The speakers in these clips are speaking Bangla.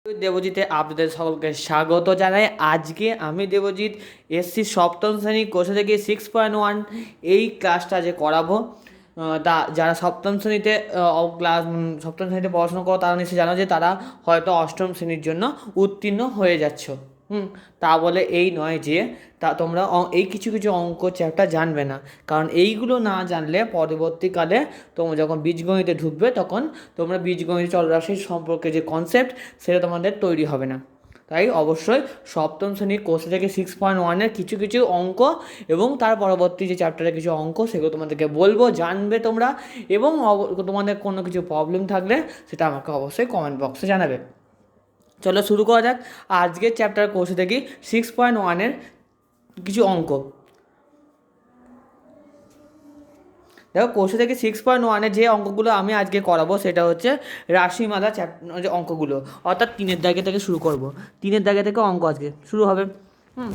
দেবজিতে আপনাদের সকলকে স্বাগত জানাই। আজকে আমি দেবজিৎ এসসি সপ্তম শ্রেণী কোষে থেকে 6.1 এই ক্লাসটা যে করাবো, তা যারা সপ্তম শ্রেণীতে সপ্তম শ্রেণীতে পড়াশোনা করো তারা নিশ্চয়ই জানো যে তারা হয়তো অষ্টম শ্রেণীর জন্য উত্তীর্ণ হয়ে যাচ্ছ। তা বলে এই নয় যে তা তোমরা এই কিছু কিছু অঙ্ক চ্যাপ্টার জানবে না, কারণ এইগুলো না জানলে পরবর্তীকালে তোমরা যখন বীজগণিতে ঢুকবে তখন তোমরা বীজগণিত চলরাশি সম্পর্কে যে কনসেপ্ট সেটা তোমাদের তৈরি হবে না। তাই অবশ্যই সপ্তম শ্রেণীর কোর্স থেকে 6.1-এর কিছু কিছু অঙ্ক এবং তার পরবর্তী যে চ্যাপ্টারের কিছু অঙ্ক সেগুলো তোমাদেরকে বলবো, জানবে তোমরা। এবং তোমাদের কোনো কিছু প্রবলেম থাকলে সেটা আমাকে অবশ্যই কমেন্ট বক্সে জানাবে। চলো শুরু করা যাক আজকের চ্যাপ্টার কোর্সে থেকে 6.1-এর কিছু অঙ্ক। দেখো, কোর্সে থেকে 6.1-এর যে অঙ্কগুলো আমি আজকে করাবো সেটা হচ্ছে রাশিমালা যে অঙ্কগুলো, অর্থাৎ 3-এর দাগে থেকে শুরু করব। 3-এর দাগে থেকে অঙ্ক আজকে শুরু হবে।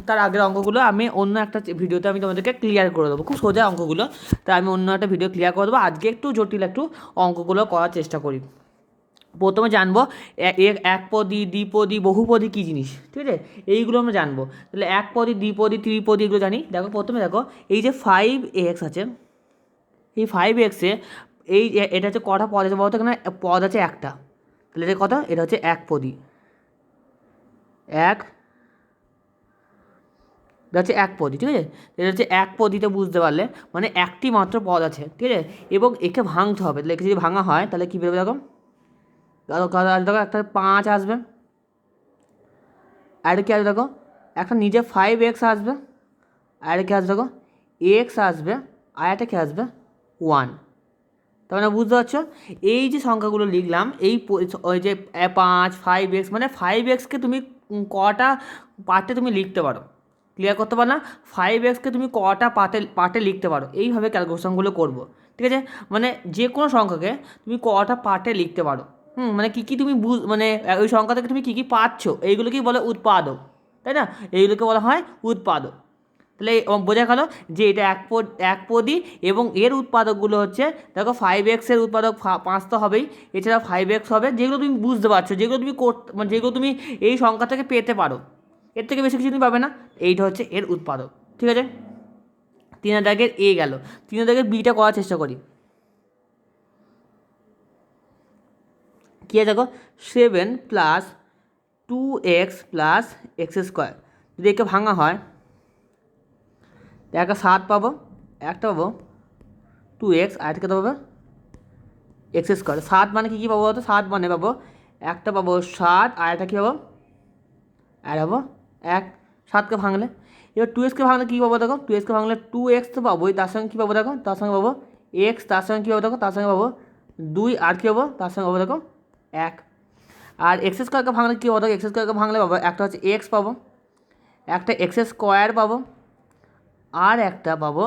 তার আগের অঙ্কগুলো আমি অন্য একটা ভিডিওতে আমি তোমাদেরকে ক্লিয়ার করে দেবো, খুব সোজা অঙ্কগুলো। তাই আমি অন্য একটা ভিডিও ক্লিয়ার করে দেবো। আজকে একটু জটিল অঙ্কগুলো করার চেষ্টা করি। প্রথমে জানবো একপদী, দ্বিপদী, বহুপদী কী জিনিস, ঠিক আছে, এইগুলো আমরা জানবো। তাহলে একপদী, দ্বিপদী, ত্রিপদী এগুলো জানি। দেখো, প্রথমে দেখো এই যে 5x আছে, এই 5x-এ এটা হচ্ছে কটা পদ আছে বলতো? এখানে পদ আছে একটা, তাহলে এটা কত? এটা হচ্ছে একপদী। এটা হচ্ছে একপদী, ঠিক আছে। এটা হচ্ছে একপদীতে, বুঝতে পারলে, মানে একটি মাত্র পদ আছে, ঠিক আছে, এবং একে ভাঙতে হবে। তাহলে একে যদি ভাঙা হয় তাহলে কী বেরোবে? দেখো দেখো একটা 5 আসবে, আর কি আসবে? দেখো একটা নিজে 5x আসবে, আর কি আসবে? দেখো x আসবে, আর একটা কি আসবে? 1। তার মানে বুঝতে পারছো, এই যে সংখ্যাগুলো লিখলাম, ওই যে 5, 5x, মানে 5xকে তুমি কটা পার্টে তুমি লিখতে পারো, ক্লিয়ার করতে পারো না? 5xকে তুমি কটা পার্টে লিখতে পারো, এইভাবে ক্যালকুলেশনগুলো করবো, ঠিক আছে। মানে যে কোনো সংখ্যাকে তুমি কটা পার্টে লিখতে পারো, মানে কী কী তুমি মানে ওই সংখ্যা থেকে তুমি কী কী পাচ্ছ, এইগুলোকেই বলে উৎপাদক, তাই না? এইগুলোকে বলা হয় উৎপাদক। তাহলে বোঝা গেল যে এটা একপদী এবং এর উৎপাদকগুলো হচ্ছে, দেখো 5x-এর উৎপাদক 5 তো হবেই, এছাড়া 5x হবে, যেগুলো তুমি বুঝতে পারছো, যেগুলো তুমি মানে যেগুলো তুমি এই সংখ্যা থেকে পেতে পারো, এর থেকে বেশি কিছু তুমি পাবে না। এইটা হচ্ছে এর উৎপাদক, ঠিক আছে। 3 দাগের এ গেল। 3 দাগের বিটা করার চেষ্টা করি। কী আছে দেখো, 7 + 2x + x²। যদি একে ভাঙা হয়, একটা 7 পাবো, একটা পাবো 2x, আর একটা পাবো x²। 7 মানে কী পাবো বলতো? 7 মানে পাবো একটা পাবো 7, আর একটা কী পাবো? আর পাবো 1। 7কে ভাঙলে, এবার 2xকে ভাঙলে কী পাবো? দেখো 2xকে ভাঙলে 2x তো পাবোই, তার সঙ্গে কী পাবো? দেখো তার সঙ্গে পাবো x, তার সঙ্গে কী পাবো? দেখো তার সঙ্গে পাবো 2, আর কী পাবো? তার সঙ্গে পাবো দেখো 1। আর x²কে ভাঙলে কী পাবো? দেখো x²কে ভাঙলে পাবো একটা হচ্ছে x পাবো, একটা x² পাবো, আর একটা পাবো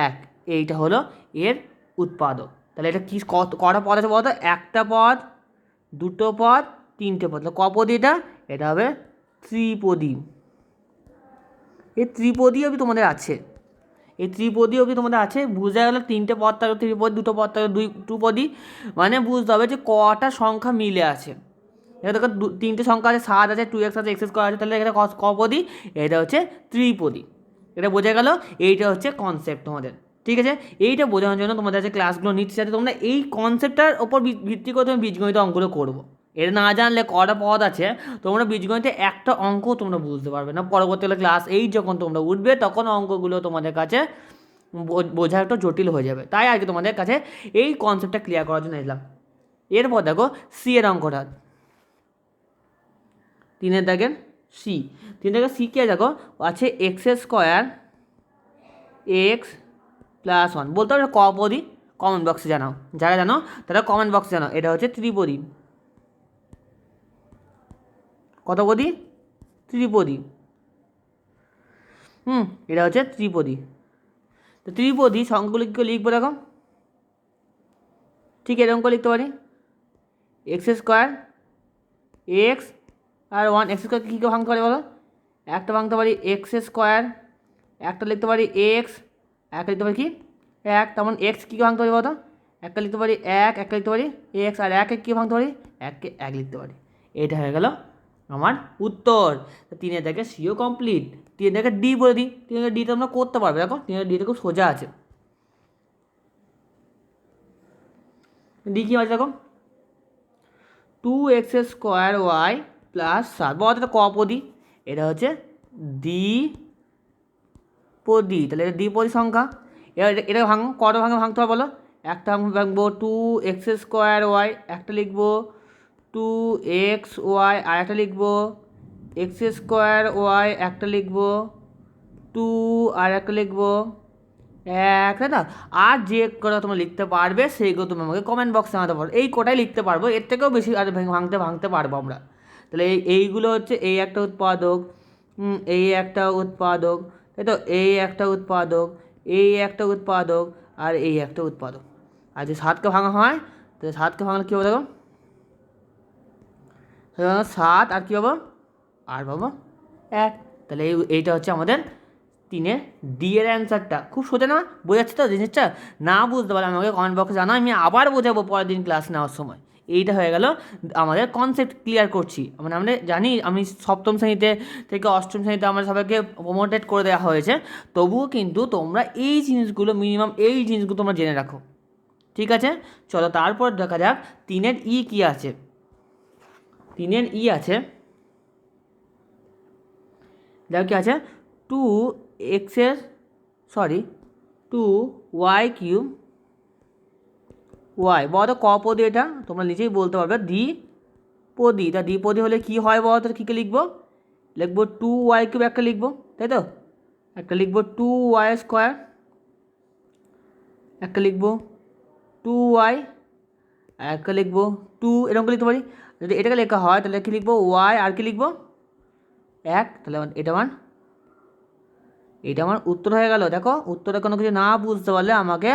1। এইটা হলো এর উৎপাদক। তাহলে এটা কি কটা পদ আছে বলতো? একটা পদ, দুটো পদ, তিনটে পদ। তাহলে কপদী এটা? এটা হবে ত্রিপদী। এই ত্রিপদী অবধি তোমাদের আছে, এই ত্রিপদী অবধি তোমাদের আছে। বুঝা গেল, তিনটে পদ থাকবে ত্রিপদী, দুটো পদ থাকবে টুপদী। মানে বুঝতে হবে যে কটা সংখ্যা মিলে আছে। এটা দেখো তিনটে সংখ্যা আছে, 7 আছে, 2x আছে, x² আছে, তাহলে এটা কপদী? এটা হচ্ছে ত্রিপদী। এটা বোঝা গেল, এইটা হচ্ছে কনসেপ্ট তোমাদের, ঠিক আছে। এইটা বোঝানোর জন্য তোমাদের কাছে ক্লাসগুলো নিচ্ছে, যাতে তোমরা এই কনসেপ্টটার ওপর ভিত্তি করে তুমি বীজগণিত অঙ্কগুলো করবো। এটা না জানলে কটা পদ আছে তোমরা বীজগণিতে একটা অঙ্ক তোমরা বুঝতে পারবে না। পরবর্তীকালে ক্লাস 8 যখন তোমরা উঠবে তখন অঙ্কগুলো তোমাদের কাছে বোঝা একটু জটিল হয়ে যাবে। তাই আর কি তোমাদের কাছে এই কনসেপ্টটা ক্লিয়ার করার জন্য এলাম। এরপর দেখো সি এর অঙ্কটা, 3-এর দাগের সি। 3 দাগের সি কে দেখো আছে x² x + 1। বলতে হবে কপদী, কমেন্ট বক্সে জানাও। যারা জানো তারা কমেন্ট বক্সে জানাও। এটা হচ্ছে ত্রিপদী। কত পদী? ত্রিপদী। এটা হচ্ছে ত্রিপদী। তো ত্রিপদী সংখ্যাগুলো কী করে লিখবো দেখো, ঠিক এরকম করে লিখতে পারি, x² x আর 1। x² কী করে ভাঙতে পারি বলো? একটা ভাঙতে পারি x², একটা লিখতে পারি x, একটা লিখতে পারি কি 1। তেমন x কী ভাঙতে পারি বলো? একটা লিখতে পারি 1, একটা লিখতে পারি x, আর 1 কী ভাঙতে পারি? 1কে 1 লিখতে পারি। এটা হয়ে গেল আমার উত্তর। 3 থেকে সিও কমপ্লিট। 3 থেকে ডি বলে দিই, 3 থেকে ডি তোমরা করতে পারবে, দেখো 3 থেকে ডিটা খুব সোজা আছে। ডি কী আছে দেখো, 2x² প্লাস 7, বলো এটা কপদী, এটা হচ্ছে দ্বিপদী, তাহলে এটা দ্বিপদী সংখ্যা। এবার এটা ভাঙো, কত ভাঙে ভাঙতে হবে বলো, একটা ভাঙবো 2x², একটা লিখবো 2xy, আর একটা লিখবো x², একটা লিখবো 2, আর একটা লিখবো 1, তাই না? আর যে কটা তোমরা লিখতে পারবে সেইগুলো তুমি আমাকে কমেন্ট বক্সে জানাতে পারো। এই কটাই লিখতে পারবো, এর থেকেও বেশি আর ভাঙতে পারবো আমরা। তাহলে এইগুলো হচ্ছে এই একটা উৎপাদক, এই একটা উৎপাদক, তাই তো, এই একটা উৎপাদক, এই একটা উৎপাদক, আর এই একটা উৎপাদক। আর যদি 7কে ভাঙা হয় তাহলে 7কে ভাঙলে কী হবে দেখো, 7 আর কী পাবো, আর পাবো 1। তাহলে এইটা হচ্ছে আমাদের 3 ডি এর অ্যান্সারটা। খুব সোজা না, বোঝাচ্ছে তো জিনিসটা? না বুঝতে পারলে আমাকে কমেন্ট বক্সে জানাও, আমি আবার বোঝাবো পরের দিন ক্লাস নেওয়ার সময়। এইটা হয়ে গেল আমাদের কনসেপ্ট ক্লিয়ার করছি। মানে আমরা জানি আমি সপ্তম শ্রেণীতে থেকে অষ্টম শ্রেণীতে আমার সবাইকে প্রমোটেড করে দেওয়া হয়েছে, তবুও কিন্তু তোমরা এই জিনিসগুলো মিনিমাম এই জিনিসগুলো তোমরা জেনে রাখো, ঠিক আছে? চলো তারপর দেখা যাক 3 ই কী আছে। 3 ই আছে, দেখো কী আছে, 2y³ বলো কপদী, এটা তোমরা নিজেই বলতে পারবে দ্বিপদী। তা দ্বিপদী হলে কী হয় বলো তো, কী কে লিখবো, লিখবো 2y³ একটা লিখবো, তাই তো, একটা লিখবো 2y², একটা লিখবো 2y, আর একটা লিখবো 2, এরকম লিখতে পারি। যদি এটাকে লেখা হয় তাহলে কী লিখবো, y, আর কি লিখবো 1। তাহলে এটা আমার উত্তর হয়ে গেল। দেখো উত্তরে কোনো কিছু না বুঝতে পারলে আমাকে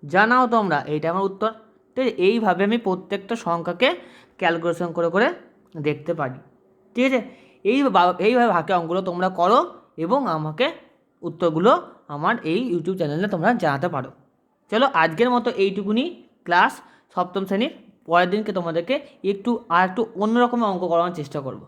জানাও তোমরা, এইটা আমার উত্তর। ঠিক আছে, এইভাবে আমি প্রত্যেকটা সংখ্যাকে ক্যালকুলেশন করে করে দেখতে পারি, ঠিক আছে? এইভাবে ভাগে অঙ্কগুলো তোমরা করো এবং আমাকে উত্তরগুলো আমার এই ইউটিউব চ্যানেলে তোমরা জানাতে পারো। চলো আজকের মতো এইটুকুনি ক্লাস, সপ্তম শ্রেণীর। পরের দিনকে তোমাদেরকে একটু অন্য রকমের অঙ্ক করানোর চেষ্টা করবো।